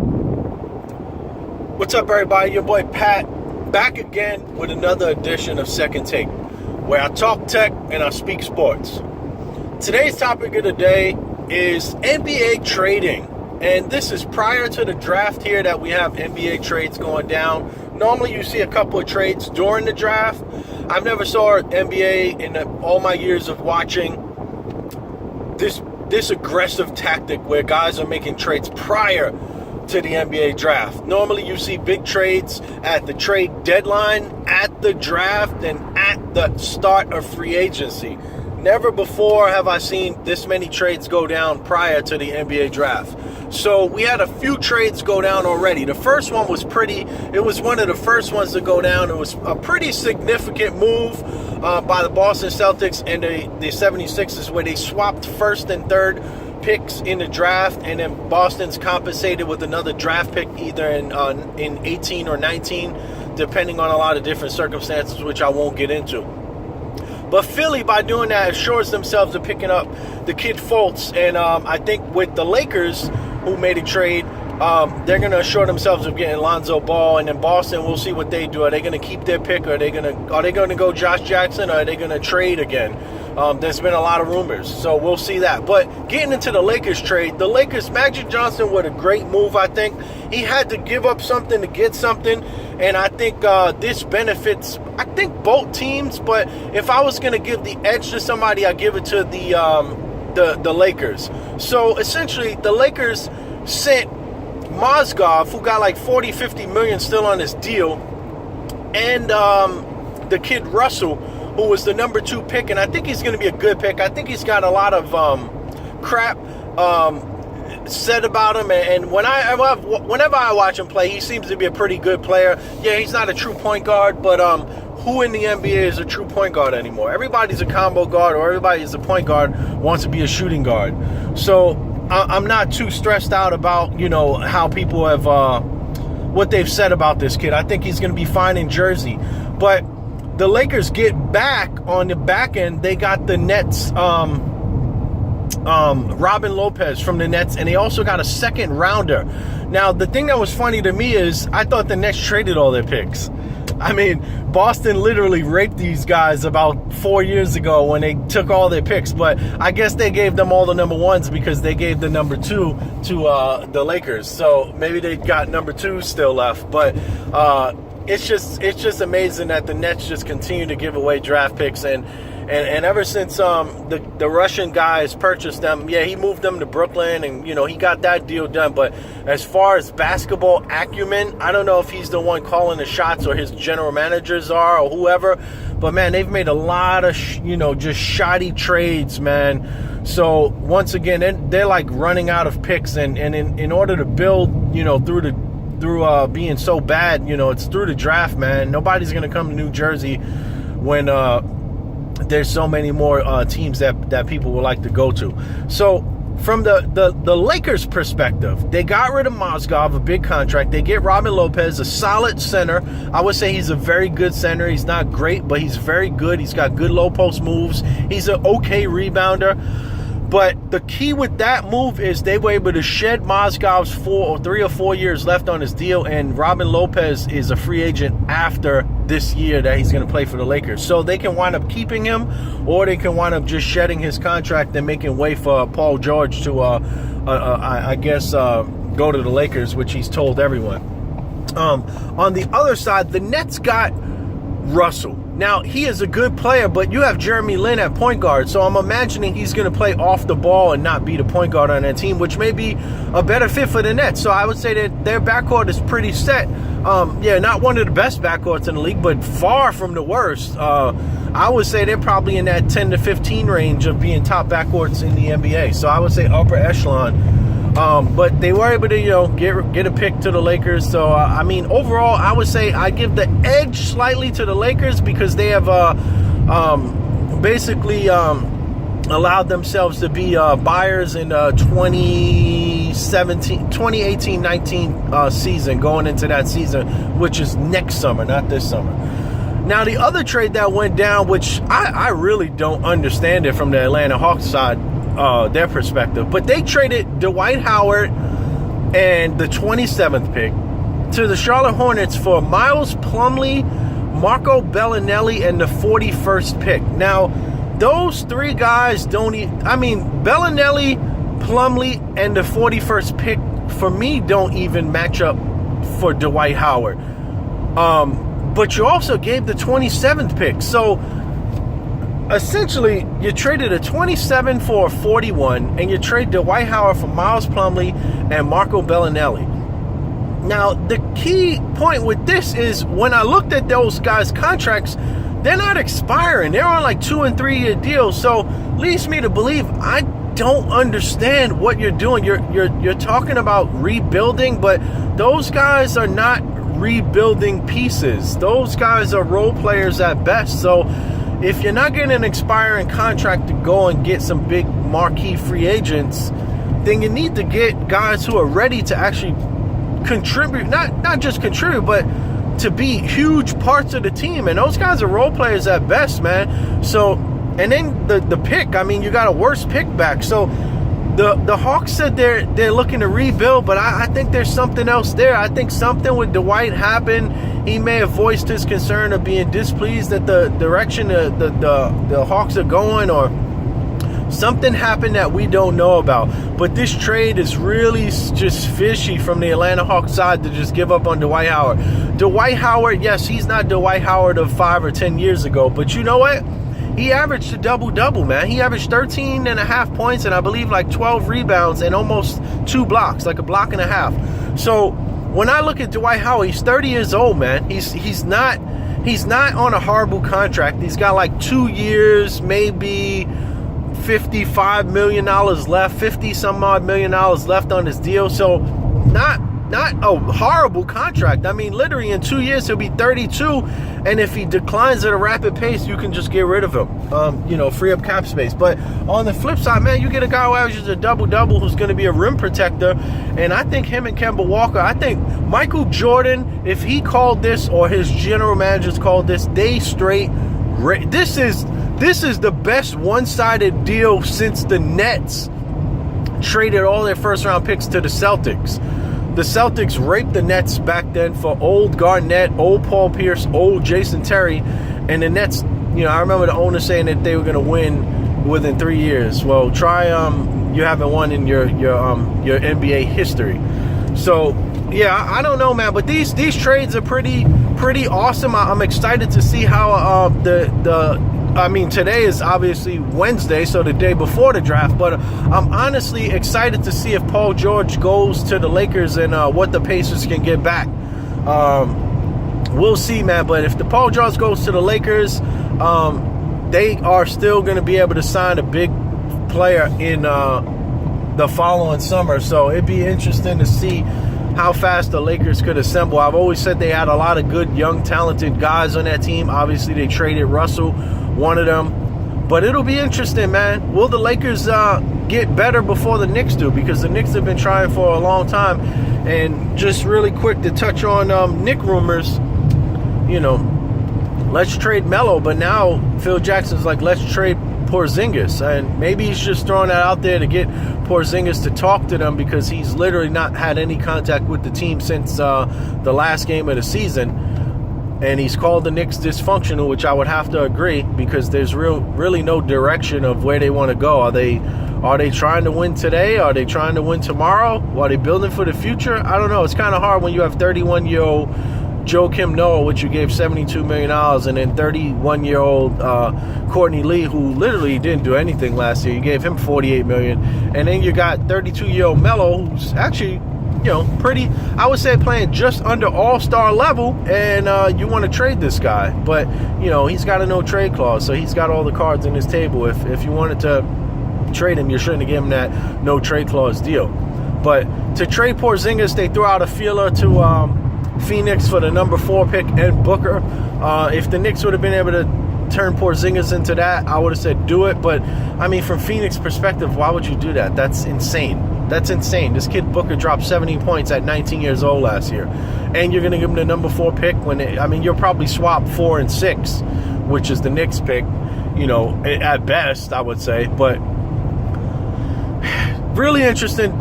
What's up, everybody? Your boy Pat, back again with another edition of Second Take, where I talk tech and I speak sports. Today's topic of the day is NBA trading, and this is prior to the draft here that we have NBA trades going down. Normally you see a couple of trades during the draft. I've never saw NBA in all my years of watching this aggressive tactic where guys are making trades prior to the NBA draft. Normally you see big trades at the trade deadline, at the draft, and at the start of free agency. Never before have I seen this many trades go down prior to the NBA draft. So we had a few trades go down already. The first one was it was one of the first ones to go down. It was a pretty significant move by the Boston Celtics and the 76ers, where they swapped first and third picks in the draft, and then Boston's compensated with another draft pick either in 18 or 19, depending on a lot of different circumstances, which I won't get into. But Philly, by doing that, assures themselves of picking up the kid Fultz, and I think with the Lakers, who made a trade, they're going to assure themselves of getting Lonzo Ball, and then Boston, we'll see what they do. Are they going to keep their pick? Are they going to go Josh Jackson, or are they going to trade again? There's been a lot of rumors, so we'll see that. But getting into the Lakers trade, the Lakers, Magic Johnson, with a great move, I think. He had to give up something to get something, and I think this benefits, I think, both teams. But if I was going to give the edge to somebody, I'd give it to the Lakers. So essentially, the Lakers sent Mozgov, who got like 40-50 million still on his deal, and the kid Russell, who was the number 2 pick, and I think he's going to be a good pick. I think he's got a lot of crap said about him, and whenever I watch him play, he seems to be a pretty good player. Yeah, he's not a true point guard, but who in the NBA is a true point guard anymore? Everybody's a combo guard, or everybody is a point guard, wants to be a shooting guard. So I'm not too stressed out about, how people have, what they've said about this kid. I think he's going to be fine in Jersey. But the Lakers get back on the back end. They got the Nets, Robin Lopez from the Nets, and they also got a second rounder. Now, the thing that was funny to me is I thought the Nets traded all their picks. I mean, Boston literally raped these guys about 4 years ago when they took all their picks, but I guess they gave them all the number 1s because they gave the number 2 to the Lakers. So maybe they got number 2 still left, but it's just amazing that the Nets just continue to give away draft picks, and ever since the Russian guys purchased them, yeah, he moved them to Brooklyn, and he got that deal done. But as far as basketball acumen, I don't know if he's the one calling the shots or his general managers are or whoever. But man, they've made a lot of just shoddy trades, man. So once again, they're like running out of picks, and in order to build, through being so bad, it's through the draft, man. Nobody's gonna come to New Jersey when there's so many more teams that people would like to go to. So from the Lakers perspective, they got rid of Mozgov, a big contract. They get Robin Lopez, a solid center. I would say he's a very good center. He's not great, but he's very good. He's got good low post moves. He's an okay rebounder. But the key with that move is they were able to shed Mozgov's 3 or 4 years left on his deal, and Robin Lopez is a free agent after this year that he's going to play for the Lakers. So they can wind up keeping him, or they can wind up just shedding his contract and making way for Paul George to, I guess, go to the Lakers, which he's told everyone. On the other side, the Nets got Russell. Now, he is a good player, but you have Jeremy Lin at point guard, so I'm imagining he's going to play off the ball and not be the point guard on that team, which may be a better fit for the Nets. So I would say that their backcourt is pretty set. Yeah, not one of the best backcourts in the league, but far from the worst. I would say they're probably in that 10 to 15 range of being top backcourts in the NBA. So I would say upper echelon. But they were able to, get a pick to the Lakers. So, I mean, overall, I would say I give the edge slightly to the Lakers because they have basically allowed themselves to be buyers in 2018-19 season, going into that season, which is next summer, not this summer. Now, the other trade that went down, which I really don't understand it from the Atlanta Hawks side, their perspective, but they traded Dwight Howard and the 27th pick to the Charlotte Hornets for Miles Plumlee, Marco Bellinelli, and the 41st pick. Now, those three guys Bellinelli, Plumlee, and the 41st pick, for me, don't even match up for Dwight Howard. But you also gave the 27th pick. So, essentially, you traded a 27 for a 41, and you trade Dwight Howard for Miles Plumlee and Marco Bellinelli. Now, the key point with this is when I looked at those guys' contracts, they're not expiring. They're on like 2 and 3 year deals. So, leads me to believe I don't understand what you're doing. You're talking about rebuilding, but those guys are not rebuilding pieces. Those guys are role players at best. So, if you're not getting an expiring contract to go and get some big marquee free agents, then you need to get guys who are ready to actually contribute, not just contribute, but to be huge parts of the team. And those guys are role players at best, man. So, and then the pick, you got a worse pick back. So the Hawks said they're looking to rebuild, but I think there's something else there. I think something with Dwight happened. He may have voiced his concern of being displeased at the direction the Hawks are going, or something happened that we don't know about. But this trade is really just fishy from the Atlanta Hawks side to just give up on Dwight Howard. Dwight Howard, yes, he's not Dwight Howard of 5 or 10 years ago, but you know what? He averaged a double-double, man. He averaged 13 and a half points and I believe like 12 rebounds and almost 2 blocks, like a block and a half. So when I look at Dwight Howard, he's 30 years old, man. He's not on a horrible contract. He's got like 2 years, maybe $55 million left, 50 some odd million dollars left on his deal. So not a horrible contract. Literally in 2 years he'll be 32, and if he declines at a rapid pace, you can just get rid of him, free up cap space. But on the flip side, man, you get a guy who averages a double-double who's going to be a rim protector, and I think him and Kemba Walker, I think Michael Jordan, if he called this or his general managers called this, this is the best one-sided deal since the Nets traded all their first-round picks to the Celtics. The Celtics raped the Nets back then for old Garnett, old Paul Pierce, old Jason Terry, and the Nets, I remember the owner saying that they were going to win within 3 years. Well, try you haven't won in your NBA history. So, yeah, I don't know, man, but these trades are pretty awesome. I'm excited to see how today is obviously Wednesday, so the day before the draft, but I'm honestly excited to see if Paul George goes to the Lakers and what the Pacers can get back. We'll see, man, but if the Paul George goes to the Lakers, they are still going to be able to sign a big player in the following summer, so it'd be interesting to see how fast the Lakers could assemble. I've always said they had a lot of good, young, talented guys on that team. Obviously, they traded Russell, one of them. But it'll be interesting, man. Will the Lakers get better before the Knicks do? Because the Knicks have been trying for a long time. And just really quick to touch on Knick rumors, let's trade Melo. But now Phil Jackson's like, let's trade Porzingis, and maybe he's just throwing that out there to get Porzingis to talk to them, because he's literally not had any contact with the team since the last game of the season, and he's called the Knicks dysfunctional, which I would have to agree, because there's really no direction of where they want to go. Are they trying to win today? Are they trying to win tomorrow? Are they building for the future? I don't know. It's kind of hard when you have 31-year-old Joakim Noah, which you gave $72 million, and then 31-year-old Courtney Lee, who literally didn't do anything last year. You gave him $48 million. And then you got 32-year-old Melo, who's actually, pretty, I would say, playing just under all-star level, and you want to trade this guy. But, he's got a no-trade clause, so he's got all the cards in his table. If you wanted to trade him, you shouldn't have given him that no-trade clause deal. But to trade Porzingis, they threw out a feeler to Phoenix for the number 4 pick and Booker. If the Knicks would have been able to turn Porzingis into that, I would have said do it. But, from Phoenix perspective, why would you do that? That's insane. This kid Booker dropped 17 points at 19 years old last year. And you're going to give him the number 4 pick when you'll probably swap 4 and 6, which is the Knicks pick, at best, I would say. But really interesting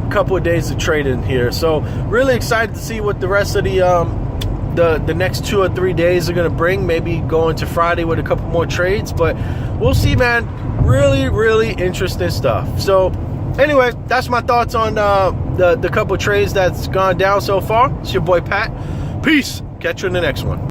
couple of days of trading here. So really excited to see what the rest of the next 2 or 3 days are going to bring. Maybe go into Friday with a couple more trades, but we'll see, man. Really, really interesting stuff. So anyway, that's my thoughts on the couple trades that's gone down so far. It's your boy Pat. Peace. Catch you in the next one.